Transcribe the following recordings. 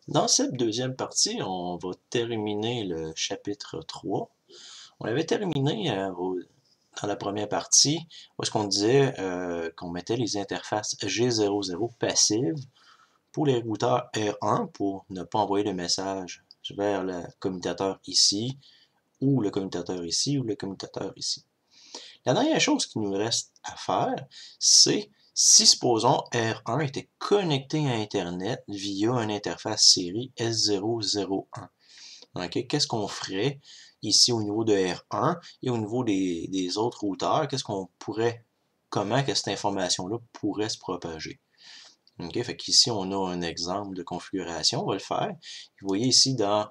Dans cette deuxième partie, on va terminer le chapitre 3. On avait terminé dans la première partie où est-ce qu'on disait qu'on mettait les interfaces G00 passives pour les routeurs R1 pour ne pas envoyer le message vers le commutateur ici, ou le commutateur ici, ou le commutateur ici. La dernière chose qu'il nous reste à faire, c'est si, supposons, R1 était connecté à Internet via une interface série S001. Okay? Qu'est-ce qu'on ferait ici au niveau de R1 et au niveau des autres routeurs? Qu'est-ce qu'on pourrait, comment que cette information-là pourrait se propager? Okay? Fait qu'ici, on a un exemple de configuration, on va le faire. Vous voyez ici dans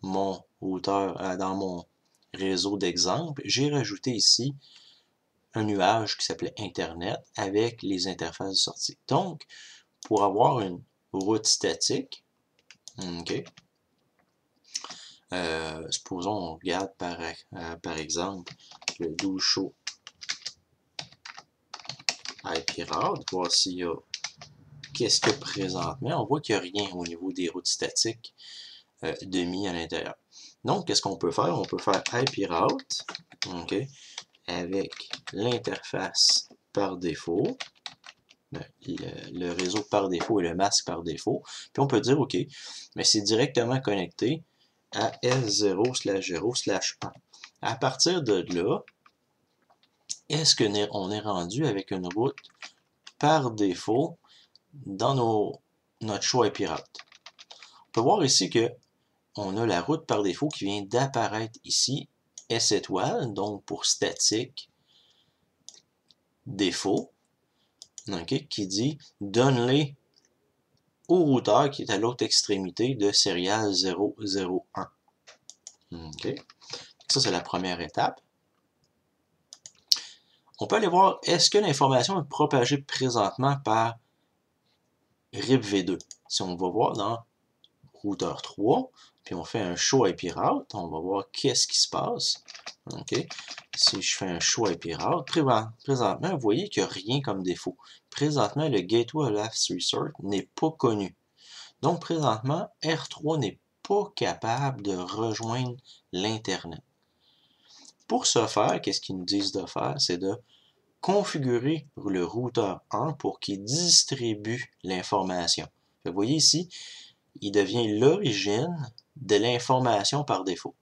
mon routeur, dans mon réseau d'exemple, j'ai rajouté ici un nuage qui s'appelait Internet avec les interfaces de sortie. Donc, pour avoir une route statique, okay, supposons on regarde par exemple le do show IP route, voir s'il y a qu'est-ce que présentement, on voit qu'il n'y a rien au niveau des routes statiques de mis à l'intérieur. Donc, qu'est-ce qu'on peut faire? On peut faire IP route, okay, avec l'interface par défaut, le réseau par défaut et le masque par défaut. Puis on peut dire, OK, mais c'est directement connecté à S0/0/1. À partir de là, est-ce qu'on est rendu avec une route par défaut dans notre choix IP route? On peut voir ici que on a la route par défaut qui vient d'apparaître ici, S étoile, donc pour statique défaut, okay, qui dit donne-les au routeur qui est à l'autre extrémité de serial 001. Okay. Ça, c'est la première étape. On peut aller voir, est-ce que l'information est propagée présentement par RIP-V2? Si on va voir dans routeur 3, puis on fait un show IP route, on va voir qu'est-ce qui se passe. Okay. Si je fais un show IP route, présentement, vous voyez qu'il n'y a rien comme défaut. Présentement, le Gateway Last Resort n'est pas connu. Donc, présentement, R3 n'est pas capable de rejoindre l'Internet. Pour ce faire, qu'est-ce qu'ils nous disent de faire? C'est de configurer le routeur 1 pour qu'il distribue l'information. Vous voyez ici, il devient l'origine de l'information par défaut.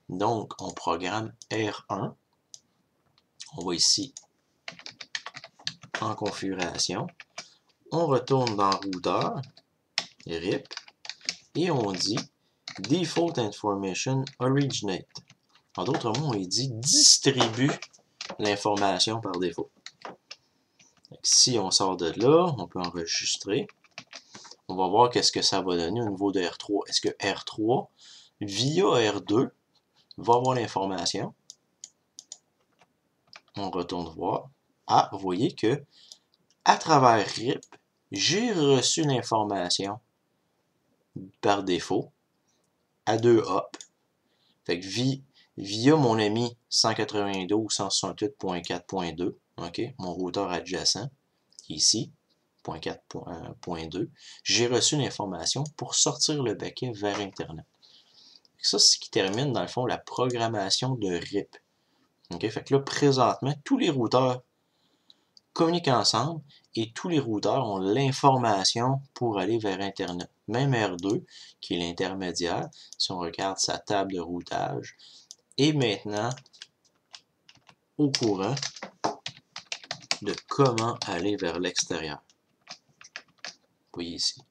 Donc, on programme R1. On va ici en configuration. On retourne dans routeur, RIP, et on dit Default Information Originate. En d'autres mots, on dit distribue l'information par défaut. Donc, si on sort de là, on peut enregistrer. On va voir qu'est-ce que ça va donner au niveau de R3. Est-ce que R3, via R2, va avoir l'information? On retourne voir. Ah, vous voyez que à travers RIP, j'ai reçu l'information par défaut à 2 hop. Fait que via mon ami 192.168.4.2, okay, mon routeur adjacent, ici, 0.4.2, j'ai reçu l'information pour sortir le paquet vers Internet. Ça, c'est ce qui termine, dans le fond, la programmation de RIP. Okay, fait que là, présentement, tous les routeurs communiquent ensemble et tous les routeurs ont l'information pour aller vers Internet. Même R2, qui est l'intermédiaire, si on regarde sa table de routage, est maintenant au courant de comment aller vers l'extérieur. Vous voyez ici.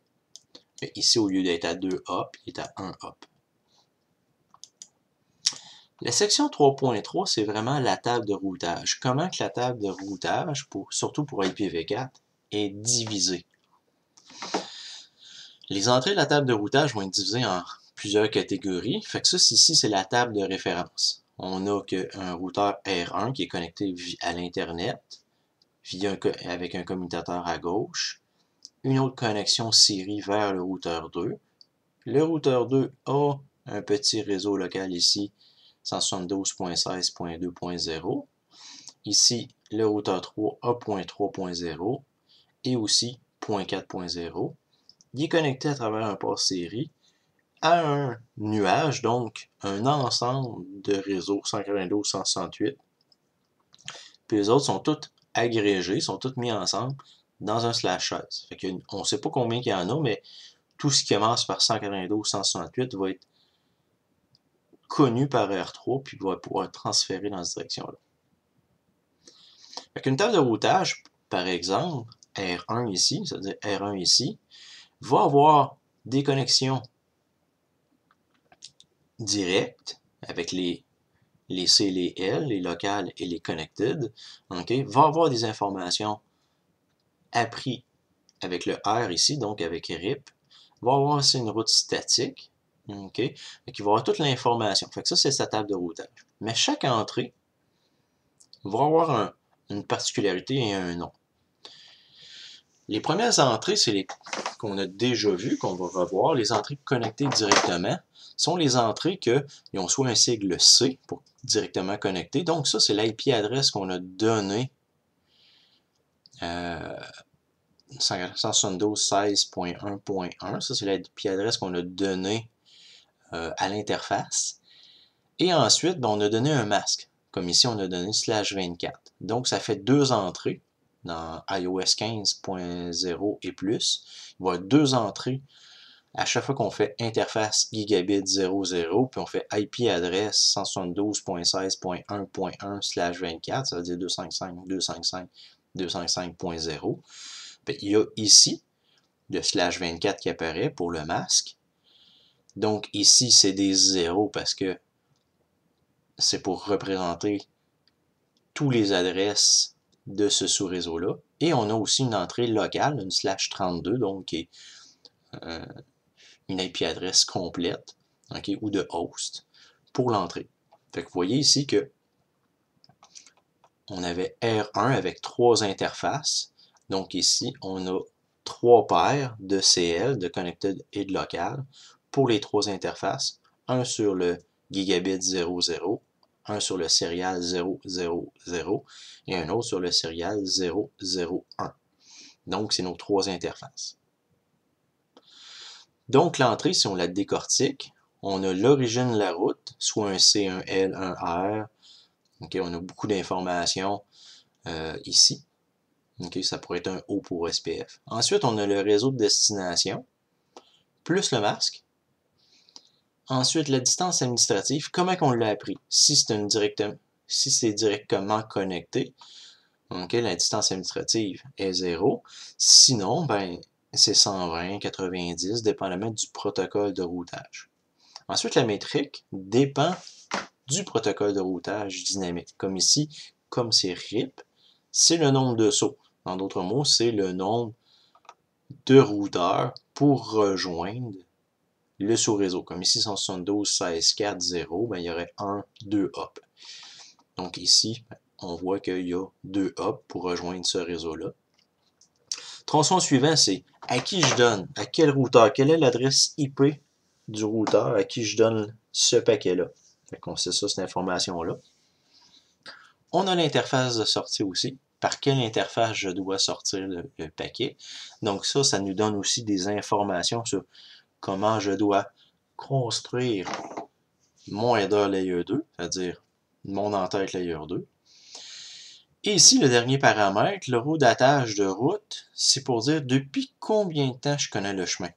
Mais ici, au lieu d'être à 2 hop, il est à 1 hop. La section 3.3, c'est vraiment la table de routage. Comment que la table de routage, surtout pour IPv4, est divisée. Les entrées de la table de routage vont être divisées en plusieurs catégories. Fait que ça, ici, c'est la table de référence. On a un routeur R1 qui est connecté à l'Internet avec un commutateur à gauche. Une autre connexion série vers le routeur 2. Le routeur 2 a un petit réseau local ici, 172.16.2.0. Ici, le routeur 3 a .3.0 et aussi .4.0. il est connecté à travers un port série à un nuage, donc un ensemble de réseaux 192, 168. Puis les autres sont tous agrégés, sont tous mis ensemble dans un /16. Fait on ne sait pas combien il y en a, mais tout ce qui commence par 192, 168 va être connu par R3 puis va pouvoir être transféré dans cette direction-là. Fait qu'une table de routage, par exemple, R1 ici, c'est-à-dire R1 ici, va avoir des connexions directes avec les C et les L, les locales et les connected, okay, va avoir des informations apprises avec le R ici, donc avec RIP, va avoir aussi une route statique, okay, qui va avoir toute l'information. Fait que ça, c'est sa table de routage. Mais chaque entrée va avoir une particularité et un nom. Les premières entrées, c'est les qu'on a déjà vues, qu'on va revoir. Les entrées connectées directement sont les entrées qui ont soit un sigle C pour directement connecter. Donc ça, c'est l'IP adresse qu'on a donné 172.16.1.1. Ça, c'est l'IP adresse qu'on a donné à l'interface. Et ensuite, on a donné un masque. Comme ici, on a donné /24. Donc, ça fait deux entrées dans iOS 15.0 et plus. Il va y avoir deux entrées à chaque fois qu'on fait interface gigabit 00, puis on fait IP adresse 172.16.1.1/24, ça veut dire 255.255.255.0. Il y a ici le /24 qui apparaît pour le masque. Donc ici, c'est des zéros parce que c'est pour représenter tous les adresses de ce sous-réseau-là. Et on a aussi une entrée locale, une /32, donc qui est une IP adresse complète, okay, ou de host pour l'entrée. Fait que vous voyez ici que on avait R1 avec trois interfaces. Donc ici, on a trois paires de CL, de connected et de local, pour les trois interfaces. Un sur le gigabit 00, un sur le serial 000 et un autre sur le serial 001. Donc, c'est nos trois interfaces. Donc, l'entrée, si on la décortique, on a l'origine de la route, soit un C, un L, un R. Okay, on a beaucoup d'informations ici. Okay, ça pourrait être un O pour SPF. Ensuite, on a le réseau de destination, plus le masque. Ensuite, la distance administrative, comment on l'a appris? Si c'est directement connecté, okay, la distance administrative est 0. Sinon, ben, c'est 120, 90, dépendamment du protocole de routage. Ensuite, la métrique dépend du protocole de routage dynamique. Comme ici, comme c'est RIP, c'est le nombre de sauts. En d'autres mots, c'est le nombre de routeurs pour rejoindre le sous-réseau. Comme ici, 172.16.4.0, ben, il y aurait 1, 2 hops. Donc ici, on voit qu'il y a 2 hops pour rejoindre ce réseau-là. Tronçon suivant, c'est à qui je donne, à quel routeur, quelle est l'adresse IP du routeur à qui je donne ce paquet-là. Fait qu'on sait ça, cette information-là. On a l'interface de sortie aussi. Par quelle interface je dois sortir le paquet. Donc ça nous donne aussi des informations sur comment je dois construire mon header layer 2, c'est-à-dire mon en-tête layer 2. Et ici, le dernier paramètre, le routage de route, c'est pour dire depuis combien de temps je connais le chemin.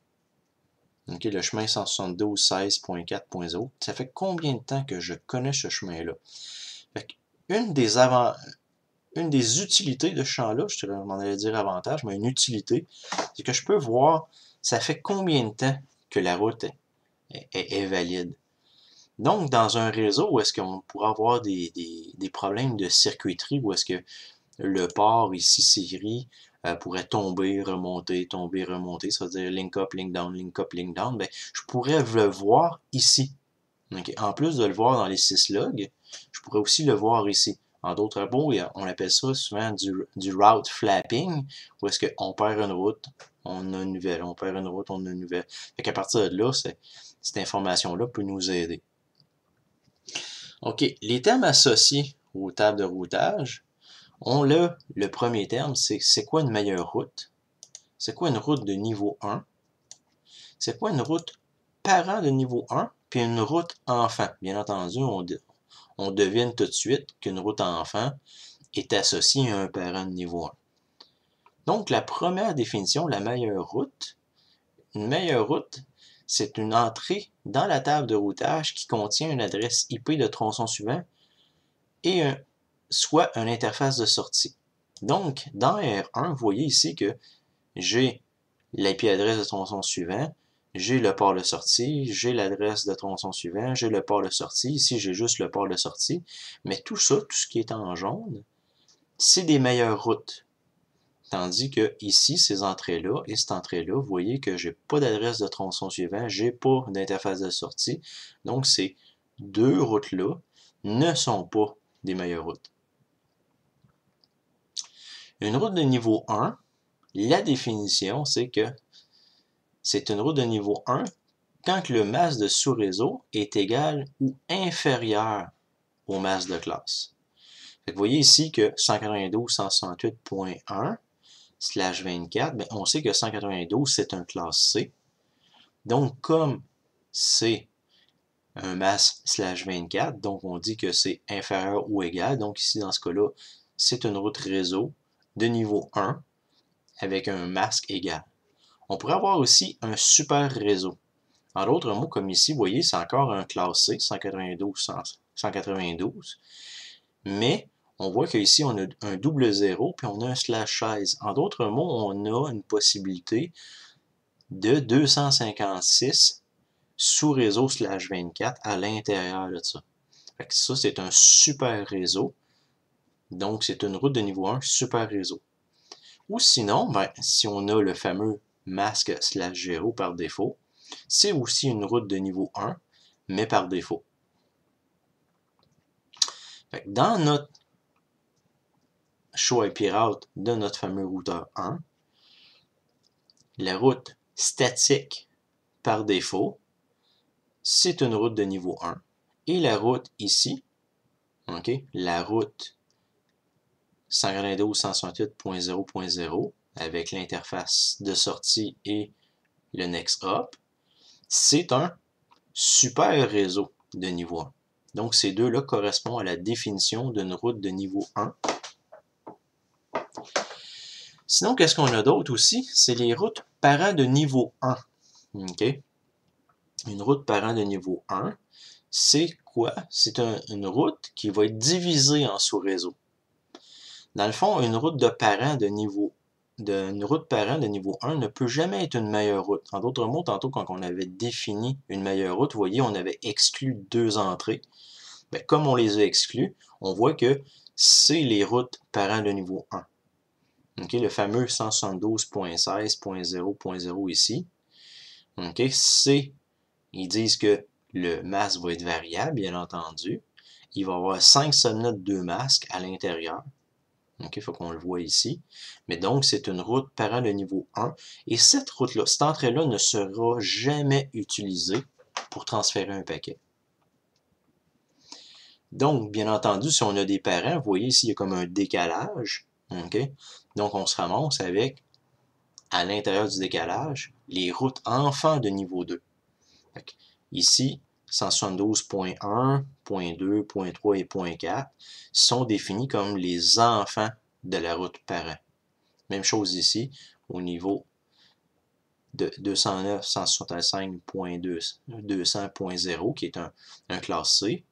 Okay, le chemin 172.16.4.0, ça fait combien de temps que je connais ce chemin-là. Une des utilités de ce champ-là, je m'en allais dire avantage, mais une utilité, c'est que je peux voir ça fait combien de temps que la route est valide. Donc, dans un réseau où est-ce qu'on pourrait avoir des problèmes de circuiterie, où est-ce que le port ici série pourrait tomber, remonter, ça veut dire link up, link down, ben, je pourrais le voir ici. Okay. En plus de le voir dans les syslogs, je pourrais aussi le voir ici. En d'autres mots, on appelle ça souvent du route flapping, où est-ce qu'on perd une route, on a une nouvelle, on perd une route, on a une nouvelle. Fait qu'à partir de là, cette information-là peut nous aider. OK, les termes associés aux tables de routage, le premier terme, c'est quoi une meilleure route? C'est quoi une route de niveau 1? c'est quoi une route parent de niveau 1 puis une route enfant? Bien entendu, on devine tout de suite qu'une route enfant est associée à un parent de niveau 1. Donc, la première définition, la meilleure route, une meilleure route, c'est une entrée dans la table de routage qui contient une adresse IP de tronçon suivant et soit une interface de sortie. Donc, dans R1, vous voyez ici que j'ai l'IP adresse de tronçon suivant, j'ai le port de sortie, j'ai l'adresse de tronçon suivant, j'ai le port de sortie. Ici, j'ai juste le port de sortie. Mais tout ça, tout ce qui est en jaune, c'est des meilleures routes. Tandis que ici, ces entrées-là et cette entrée-là, vous voyez que j'ai pas d'adresse de tronçon suivant, j'ai pas d'interface de sortie. Donc, ces deux routes-là ne sont pas des meilleures routes. Une route de niveau 1, la définition, c'est que c'est une route de niveau 1 quand le masse de sous-réseau est égal ou inférieur au masse de classe. Vous voyez ici que 192.168.1/24, ben on sait que 192, c'est un classe C. Donc, comme c'est un masse/24, donc on dit que c'est inférieur ou égal. Donc ici, dans ce cas-là, c'est une route réseau de niveau 1 avec un masque égal. On pourrait avoir aussi un super réseau. En d'autres mots, comme ici, vous voyez, c'est encore un classe C, 192, mais on voit qu'ici, on a un double zéro, puis on a un /16. En d'autres mots, on a une possibilité de 256 sous-réseau /24 à l'intérieur de ça. Fait que ça, c'est un super réseau. Donc, c'est une route de niveau 1, super réseau. Ou sinon, ben, si on a le fameux masque /0 par défaut, c'est aussi une route de niveau 1, mais par défaut. Fait que dans notre show IP route de notre fameux routeur 1, la route statique par défaut, c'est une route de niveau 1. Et la route ici, okay, la route 192.168.0.0 avec l'interface de sortie et le next hop, c'est un super réseau de niveau 1. Donc, ces deux-là correspondent à la définition d'une route de niveau 1. Sinon, qu'est-ce qu'on a d'autre aussi? C'est les routes parents de niveau 1. Okay? Une route parent de niveau 1, c'est quoi? C'est une route qui va être divisée en sous-réseaux. Dans le fond, une route parent de niveau 1 ne peut jamais être une meilleure route. En d'autres mots, tantôt, quand on avait défini une meilleure route, vous voyez, on avait exclu deux entrées. Bien, comme on les a exclus, on voit que c'est les routes parents de niveau 1. Okay, le fameux 172.16.0.0 ici. Okay, ils disent que le masque va être variable, bien entendu. Il va y avoir 5 subnets, 2 masques à l'intérieur. Il faut qu'on le voit ici. Mais donc, c'est une route parent de niveau 1. Et cette route-là, cette entrée-là ne sera jamais utilisée pour transférer un paquet. Donc, bien entendu, si on a des parents, vous voyez ici, il y a comme un décalage. Okay? Donc, on se ramasse avec, à l'intérieur du décalage, les routes enfants de niveau 2. Ici, 172.1, .2, .3 et .4 sont définis comme les enfants de la route parent. Même chose ici, au niveau de 209.165.200.0 qui est un classe C.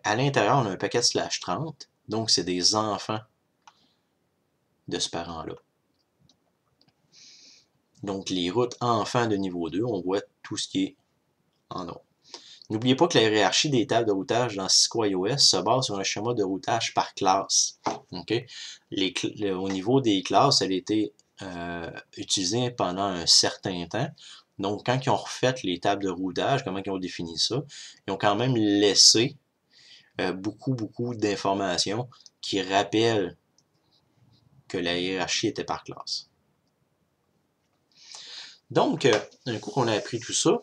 À l'intérieur, on a un paquet /30, donc c'est des enfants de ce parent-là. Donc, les routes enfants de niveau 2, on voit tout ce qui est en nom. N'oubliez pas que la hiérarchie des tables de routage dans Cisco iOS se base sur un schéma de routage par classe. Okay? Au niveau des classes, elle a été utilisée pendant un certain temps. Donc, quand ils ont refait les tables de routage, comment ils ont défini ça, ils ont quand même laissé beaucoup d'informations qui rappellent que la hiérarchie était par classe. Donc, un coup qu'on a appris tout ça,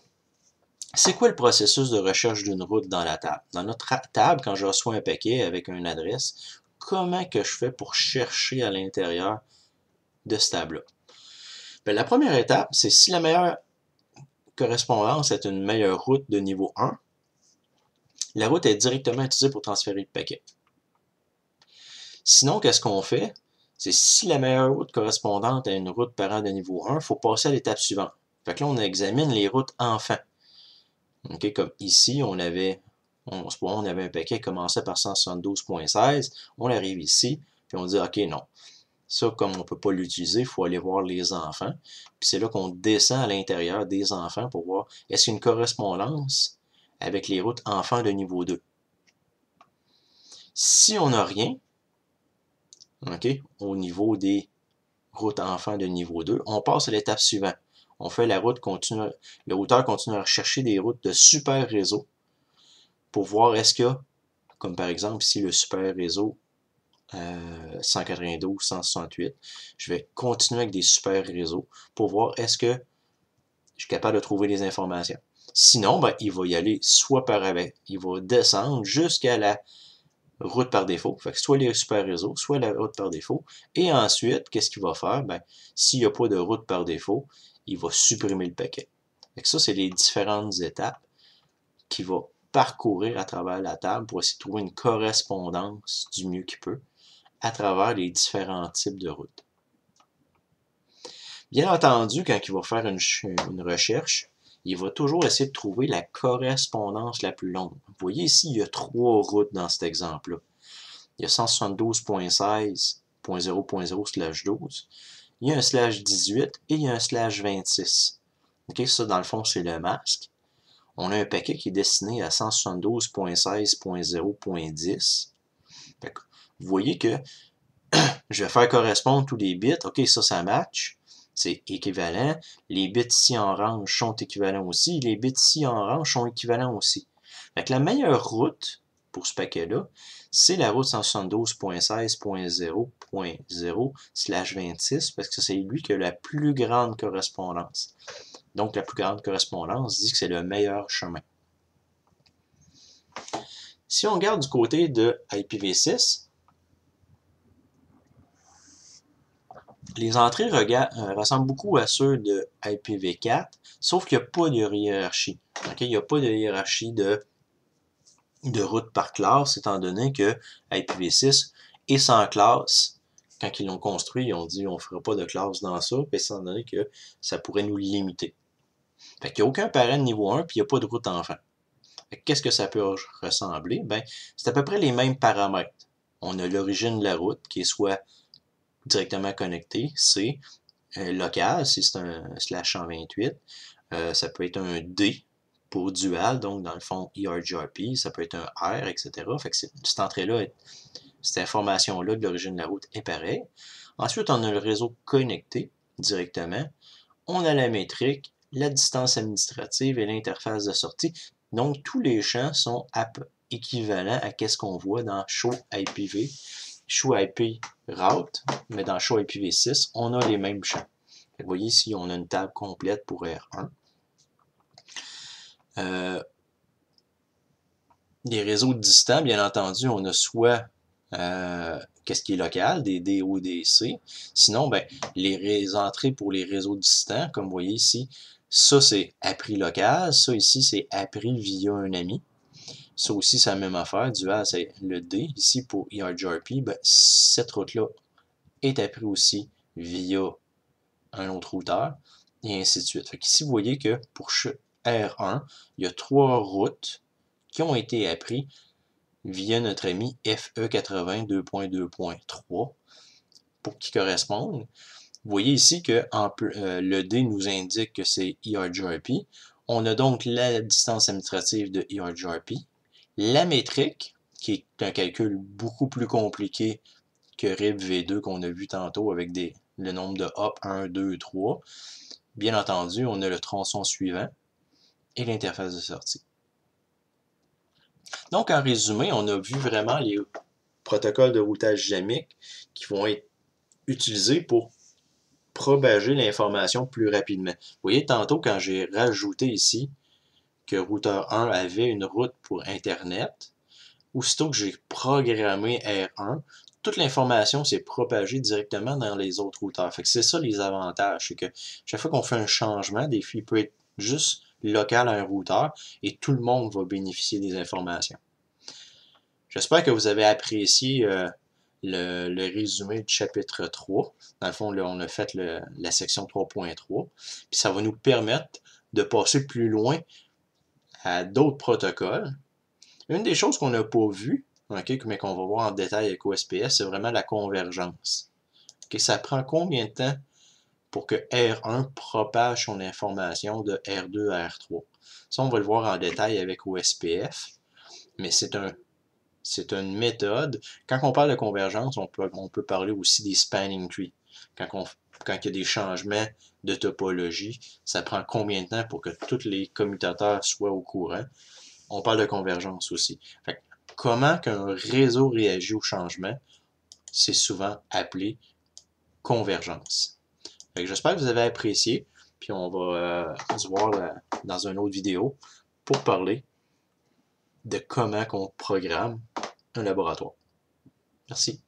c'est quoi le processus de recherche d'une route dans la table? Dans notre table, quand je reçois un paquet avec une adresse, comment que je fais pour chercher à l'intérieur de cette table-là? Bien, la première étape, c'est si la meilleure correspondance est une meilleure route de niveau 1, la route est directement utilisée pour transférer le paquet. Sinon, qu'est-ce qu'on fait? C'est si la meilleure route correspondante à une route parent de niveau 1, il faut passer à l'étape suivante. Fait que là, on examine les routes enfants. Okay, comme ici, on avait un paquet qui commençait par 172.16, on arrive ici, puis on dit OK, non. Ça, comme on ne peut pas l'utiliser, il faut aller voir les enfants. Puis c'est là qu'on descend à l'intérieur des enfants pour voir est-ce qu'il y a une correspondance avec les routes enfants de niveau 2. Si on n'a rien, okay, au niveau des routes enfants de niveau 2, on passe à l'étape suivante. On fait la route continue, le routeur continue à rechercher des routes de super réseau pour voir est-ce qu'il y a, comme par exemple ici le super réseau 192, 168, je vais continuer avec des super réseaux pour voir est-ce que je suis capable de trouver les informations. Sinon, ben, il va y aller soit par avec, il va descendre jusqu'à la route par défaut, fait que soit les super réseaux, soit la route par défaut, et ensuite, qu'est-ce qu'il va faire? Ben, s'il n'y a pas de route par défaut, il va supprimer le paquet. Fait que ça, c'est les différentes étapes qu'il va parcourir à travers la table pour essayer de trouver une correspondance du mieux qu'il peut à travers les différents types de routes. Bien entendu, quand il va faire une recherche, il va toujours essayer de trouver la correspondance la plus longue. Vous voyez ici, il y a 3 routes dans cet exemple-là. Il y a 172.16.0.0/12. Il y a un /18 et il y a un /26. Okay, ça, dans le fond, c'est le masque. On a un paquet qui est destiné à 172.16.0.10. Vous voyez que je vais faire correspondre tous les bits. OK, ça match. C'est équivalent. Les bits ici en orange sont équivalents aussi. Les bits ici en orange sont équivalents aussi. Fait que la meilleure route pour ce paquet-là, c'est la route 172.16.0.0/26 parce que c'est lui qui a la plus grande correspondance. Donc, la plus grande correspondance dit que c'est le meilleur chemin. Si on regarde du côté de IPv6, les entrées ressemblent beaucoup à ceux de IPv4, sauf qu'il n'y a pas de hiérarchie. Okay? Il n'y a pas de hiérarchie de route par classe, étant donné que IPv6 est sans classe. Quand ils l'ont construit, ils ont dit on ne fera pas de classe dans ça, puis étant donné que ça pourrait nous limiter. Fait qu'il n'y a aucun parent de niveau 1, puis il n'y a pas de route enfant. Qu'est-ce que ça peut ressembler? Ben, c'est à peu près les mêmes paramètres. On a l'origine de la route, qui est soit directement connecté, c'est local, si c'est un /128, ça peut être un D pour dual, donc dans le fond ERGRP, ça peut être un R, etc. Fait que cette entrée-là, cette information-là de l'origine de la route est pareille. Ensuite, on a le réseau connecté directement. On a la métrique, la distance administrative et l'interface de sortie. Donc, tous les champs sont équivalents à ce qu'on voit dans Show IPv, Show IP Route, mais dans Show IPv6, on a les mêmes champs. Vous voyez ici, on a une table complète pour R1. Les réseaux distants, bien entendu, on a soit qu'est-ce qui est local, des D ou des C. Sinon, ben, les entrées pour les réseaux distants, comme vous voyez ici, ça c'est appris local, ça ici c'est appris via un ami. Ça aussi c'est la même affaire, dual c'est le D. Ici pour ERGRP, ben, cette route-là est appris aussi via un autre routeur, et ainsi de suite. Fait qu'ici, vous voyez que pour R1, il y a 3 routes qui ont été apprises via notre ami FE80 2.2.3 pour qu'ils correspondent. Vous voyez ici que le D nous indique que c'est ERGRP. On a donc la distance administrative de ERGRP, la métrique, qui est un calcul beaucoup plus compliqué que RIB-V2 qu'on a vu tantôt avec le nombre de hop 1, 2, 3. Bien entendu, on a le tronçon suivant et l'interface de sortie. Donc, en résumé, on a vu vraiment les protocoles de routage dynamique qui vont être utilisés pour propager l'information plus rapidement. Vous voyez, tantôt, quand j'ai rajouté ici que routeur 1 avait une route pour Internet, aussitôt que j'ai programmé R1, toute l'information s'est propagée directement dans les autres routeurs. Fait que c'est ça les avantages, c'est que chaque fois qu'on fait un changement, des fois, il peut être juste local à un routeur et tout le monde va bénéficier des informations. J'espère que vous avez apprécié le résumé du chapitre 3. Dans le fond, là, on a fait la section 3.3. Puis ça va nous permettre de passer plus loin à d'autres protocoles. Une des choses qu'on n'a pas vues, okay, mais qu'on va voir en détail avec OSPF, c'est vraiment la convergence. Okay, ça prend combien de temps pour que R1 propage son information de R2 à R3? Ça, on va le voir en détail avec OSPF, mais c'est une méthode. Quand on parle de convergence, on peut parler aussi des spanning trees. Quand il y a des changements de topologie, ça prend combien de temps pour que tous les commutateurs soient au courant? On parle de convergence aussi. Fait, comment qu'un réseau réagit au changement, c'est souvent appelé convergence. J'espère que vous avez apprécié, puis on va se voir dans une autre vidéo pour parler de comment on programme un laboratoire. Merci.